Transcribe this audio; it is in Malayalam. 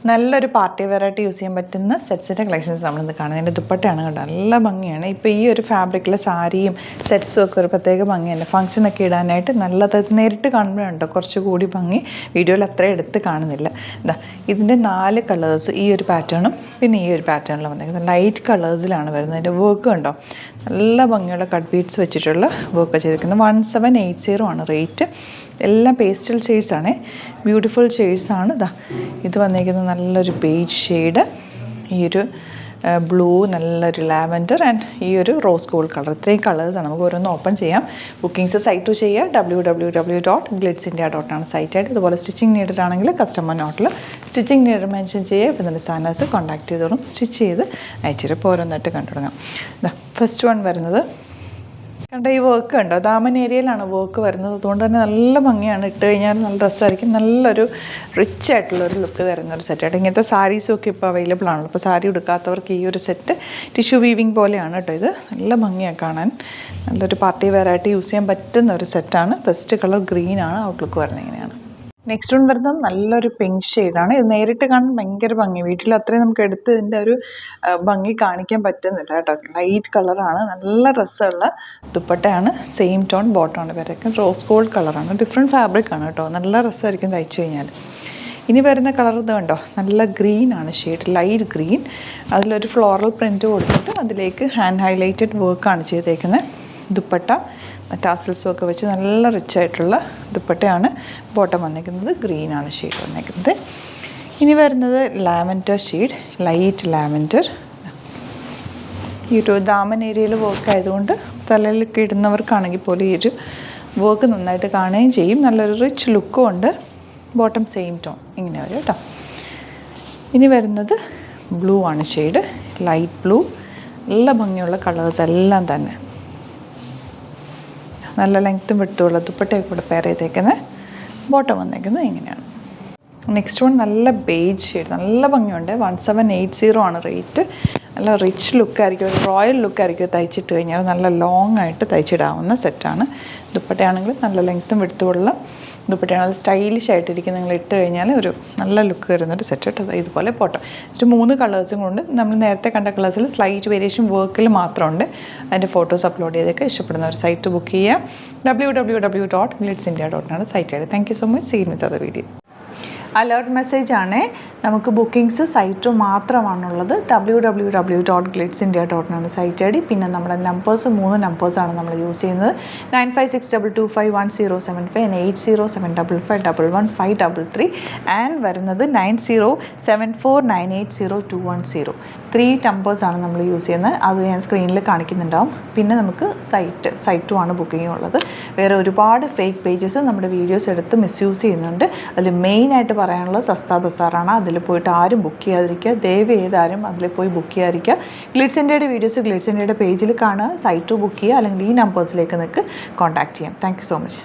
നല്ലൊരു പാർട്ടി വെയറായിട്ട് യൂസ് ചെയ്യാൻ പറ്റുന്ന സെറ്റ്സിൻ്റെ കളക്ഷൻസ് നമ്മളിന്ന് കാണുന്നത്. അതിൻ്റെ ദുപ്പട്ടയാണ് കേട്ടോ, നല്ല ഭംഗിയാണ്. ഇപ്പോൾ ഈ ഒരു ഫാബ്രിക്കിലെ സാരിയും സെറ്റ്സും ഒക്കെ ഒരു പ്രത്യേക ഭംഗിയല്ലേ, ഫംഗ്ഷനൊക്കെ ഇടാനായിട്ട് നല്ലത്. നേരിട്ട് കാണുമ്പോഴുണ്ടോ കുറച്ചുകൂടി ഭംഗി, വീഡിയോയിൽ അത്ര എടുത്ത് കാണുന്നില്ല. ഇതാ ഇതിൻ്റെ 4 കളേഴ്സ്, ഈ ഒരു പാറ്റേണും പിന്നെ ഈ ഒരു പാറ്റേണിൽ വന്നിരിക്കുന്നത് ലൈറ്റ് കളേഴ്സിലാണ് വരുന്നത്. അതിൻ്റെ വർക്ക് കണ്ടോ, നല്ല ഭംഗിയുള്ള കട്ട് ബീഡ്സ് വെച്ചിട്ടുള്ള വർക്ക് ചെയ്തിരിക്കുന്നത്. 1780 ആണ് റേറ്റ്. എല്ലാം പേസ്റ്റൽ ഷെയ്ഡ്സാണ്, ബ്യൂട്ടിഫുൾ ഷെയ്ഡ്സാണ്. ഇതാ ഇത് വന്നിരിക്കുന്നത് നല്ലൊരു ബേജ് ഷെയ്ഡ്, ഈ ഒരു ബ്ലൂ, നല്ലൊരു ലാവൻഡർ ആൻഡ് ഈ ഒരു റോസ് ഗോൾഡ് കളർ. ഇത്രയും കളേഴ്സാണ്. നമുക്ക് ഓരോന്ന് ഓപ്പൺ ചെയ്യാം. ബുക്കിംഗ്സ് സൈറ്റ് ചെയ്യുക www.glitzindia.com ആണ് സൈറ്റായിട്ട്. ഇതുപോലെ സ്റ്റിച്ചിങ് നീഡഡ് ആണെങ്കിൽ കസ്റ്റമർ നോട്ടിൽ സ്റ്റിച്ചിങ് നീഡഡ് മെൻഷൻ ചെയ്യുക. ഇപ്പം ഡിസൈനേഴ്സ് കോൺടാക്ട് ചെയ്തോളും, സ്റ്റിച്ച് ചെയ്ത് അയച്ചിട്ട് ഇപ്പോൾ ഓരോന്നായിട്ട് കണ്ടു തുടങ്ങാം. ഫസ്റ്റ് വൺ വരുന്നത് കണ്ട ഈ വർക്ക് കണ്ടോ, ദാമൻ ഏരിയയിലാണ് വർക്ക് വരുന്നത്. അതുകൊണ്ട് തന്നെ നല്ല ഭംഗിയാണ്, ഇട്ട് കഴിഞ്ഞാൽ നല്ല ഡ്രസ്സായിരിക്കും. നല്ലൊരു റിച്ച് ആയിട്ടുള്ളൊരു ലുക്ക് തരുന്നൊരു സെറ്റായിട്ട്. ഇങ്ങനത്തെ സാരീസും ഒക്കെ ഇപ്പോൾ അവൈലബിൾ ആണല്ലോ. ഇപ്പോൾ സാരി എടുക്കാത്തവർക്ക് ഈ ഒരു സെറ്റ് ടിഷ്യൂ വീവിങ് പോലെയാണ് കേട്ടോ. ഇത് നല്ല ഭംഗിയാണ് കാണാൻ, നല്ലൊരു പാർട്ടി വെയറായിട്ട് യൂസ് ചെയ്യാൻ പറ്റുന്ന ഒരു സെറ്റാണ്. ഫസ്റ്റ് കളർ ഗ്രീനാണ്, ഔട്ട്ലുക്ക് വരുന്നത് ഇങ്ങനെയാണ്. നെക്സ്റ്റ് വൺ വരുന്നത് നല്ലൊരു പിങ്ക് ഷെയ്ഡാണ്. ഇത് നേരിട്ട് കാണാൻ ഭയങ്കര ഭംഗി, വീട്ടിൽ അത്രയും നമുക്ക് എടുത്ത് ഇതിൻ്റെ ഒരു ഭംഗി കാണിക്കാൻ പറ്റുന്നില്ല കേട്ടോ. ലൈറ്റ് കളറാണ്, നല്ല രസമുള്ള ദുപ്പട്ടയാണ്. സെയിം ടോൺ ബോട്ടമാണ് വരയ്ക്കും. റോസ് ഗോൾഡ് കളറാണ്, ഡിഫറെൻറ്റ് ഫാബ്രിക്കാണ് കേട്ടോ. നല്ല രസമായിരിക്കും തയ്ച്ചു കഴിഞ്ഞാൽ. ഇനി വരുന്ന കളർ ഇത് കണ്ടോ, നല്ല ഗ്രീനാണ് ഷെയ്ഡ്, ലൈറ്റ് ഗ്രീൻ. അതിലൊരു ഫ്ലോറൽ പ്രിൻറ്റ് കൊടുത്തിട്ട് അതിലേക്ക് ഹാൻഡ് ഹൈലൈറ്റഡ് വർക്കാണ് ചെയ്തേക്കുന്നത്. ദുപ്പട്ട ടാസൽസും ഒക്കെ വെച്ച് നല്ല റിച്ച് ആയിട്ടുള്ള ദുപ്പട്ടയാണ്. ബോട്ടം വന്നിരിക്കുന്നത് ഗ്രീനാണ് ഷെയ്ഡ് വന്നിരിക്കുന്നത്. ഇനി വരുന്നത് ലാവൻഡർ ഷെയ്ഡ്, ലൈറ്റ് ലാവൻഡർ. ഈ ഒരു ദാമൻ ഏരിയയിൽ വർക്ക് ആയതുകൊണ്ട് തലയിലൊക്കെ ഇടുന്നവർക്കാണെങ്കിൽ പോലും ഈ ഒരു വർക്ക് നന്നായിട്ട് കാണുകയും ചെയ്യും. നല്ലൊരു റിച്ച് ലുക്കും ഉണ്ട്. ബോട്ടം സെയിം ടോൺ ഇങ്ങനെ വരും കേട്ടോ. ഇനി വരുന്നത് ബ്ലൂ ആണ് ഷെയ്ഡ്, ലൈറ്റ് ബ്ലൂ. നല്ല ഭംഗിയുള്ള കളേഴ്സ് എല്ലാം തന്നെ. നല്ല ലെങ്ത്തും വിട്ടുള്ള ദുപ്പട്ടയൊക്കെ കൂടെ പെയർ ചെയ്തേക്കുന്നത്. ബോട്ടം വന്നേക്കുന്നത് ഇങ്ങനെയാണ്. നെക്സ്റ്റ് വൺ നല്ല ബേജ് ഷെയ്ഡ്, നല്ല ഭംഗിയുണ്ട്. 1780 ആണ് റേറ്റ്. നല്ല റിച്ച് ലുക്കായിരിക്കും, ഒരു റോയൽ ലുക്കായിരിക്കും തയ്ച്ചിട്ട് കഴിഞ്ഞാൽ. നല്ല ലോങ് ആയിട്ട് തയ്ച്ചിടാവുന്ന സെറ്റാണ്. ദുപ്പട്ടയാണെങ്കിൽ നല്ല ലെങ്ത്തും വിട്ടുള്ള ദുപ്പട്ടയാണ്. നല്ല സ്റ്റൈലിഷ് ആയിട്ടിരിക്കും. നിങ്ങൾ ഇട്ട് കഴിഞ്ഞാൽ ഒരു നല്ല ലുക്ക് വരുന്നൊരു സെറ്റ് ഇട്ടത്. ഇതുപോലെ പോട്ടോ. ഒരു 3 കളേഴ്സും കൊണ്ട് നമ്മൾ നേരത്തെ കണ്ട കളേഴ്സിൽ സ്ലൈറ്റ് വേരിയേഷൻ വർക്കിൽ മാത്രമുണ്ട്. അതിൻ്റെ ഫോട്ടോസ് അപ്ലോഡ് ചെയ്തൊക്കെ ഇഷ്ടപ്പെടുന്നവർ സൈറ്റ് ബുക്ക് ചെയ്യുക. www.glitzindia.com ആണ് site. Thank you so much. Seen with other video. Alert മെസ്സേജാണ്, നമുക്ക് ബുക്കിംഗ്സ് സൈറ്റ് മാത്രമാണുള്ളത്. www.glitzindia.com ആണ് സൈറ്റ് ഐ ഡി. പിന്നെ നമ്മുടെ നമ്പേഴ്സ് 3 നമ്പേഴ്സാണ് നമ്മൾ യൂസ് ചെയ്യുന്നത്. 9562251075 and 807555115533 ആൻഡ് വരുന്നത് 9074980210. 3 നമ്പേഴ്സാണ് നമ്മൾ യൂസ് ചെയ്യുന്നത്. അത് ഞാൻ സ്ക്രീനിൽ കാണിക്കുന്നുണ്ടാവും. പിന്നെ നമുക്ക് സൈറ്റും ആണ് ബുക്കിംഗ് ഉള്ളത്. വേറെ ഒരുപാട് ഫേക്ക് പേജസ് നമ്മുടെ വീഡിയോസ് എടുത്ത് മിസ്യൂസ് ചെയ്യുന്നുണ്ട്. അതിൽ മെയിനായിട്ട് പറയാനുള്ളത് സസ്ത ബസാറാണ്. അതിൽ പോയിട്ട് ആരും ബുക്ക് ചെയ്യാതിരിക്കുക, ദയവ് ചെയ്താരും അതിൽ പോയി ബുക്ക് ചെയ്യാതിരിക്കുക. ഗ്ലിറ്റ്സ് ഇന്ത്യയുടെ വീഡിയോസ് ഗ്ലിറ്റ്സ് ഇന്ത്യയുടെ പേജിൽ കാണുക, സൈറ്റ് ബുക്ക് ചെയ്യുക, അല്ലെങ്കിൽ ഈ നമ്പേഴ്സിലേക്ക് നിങ്ങൾക്ക് കോൺടാക്ട് ചെയ്യാം. Thank you so much.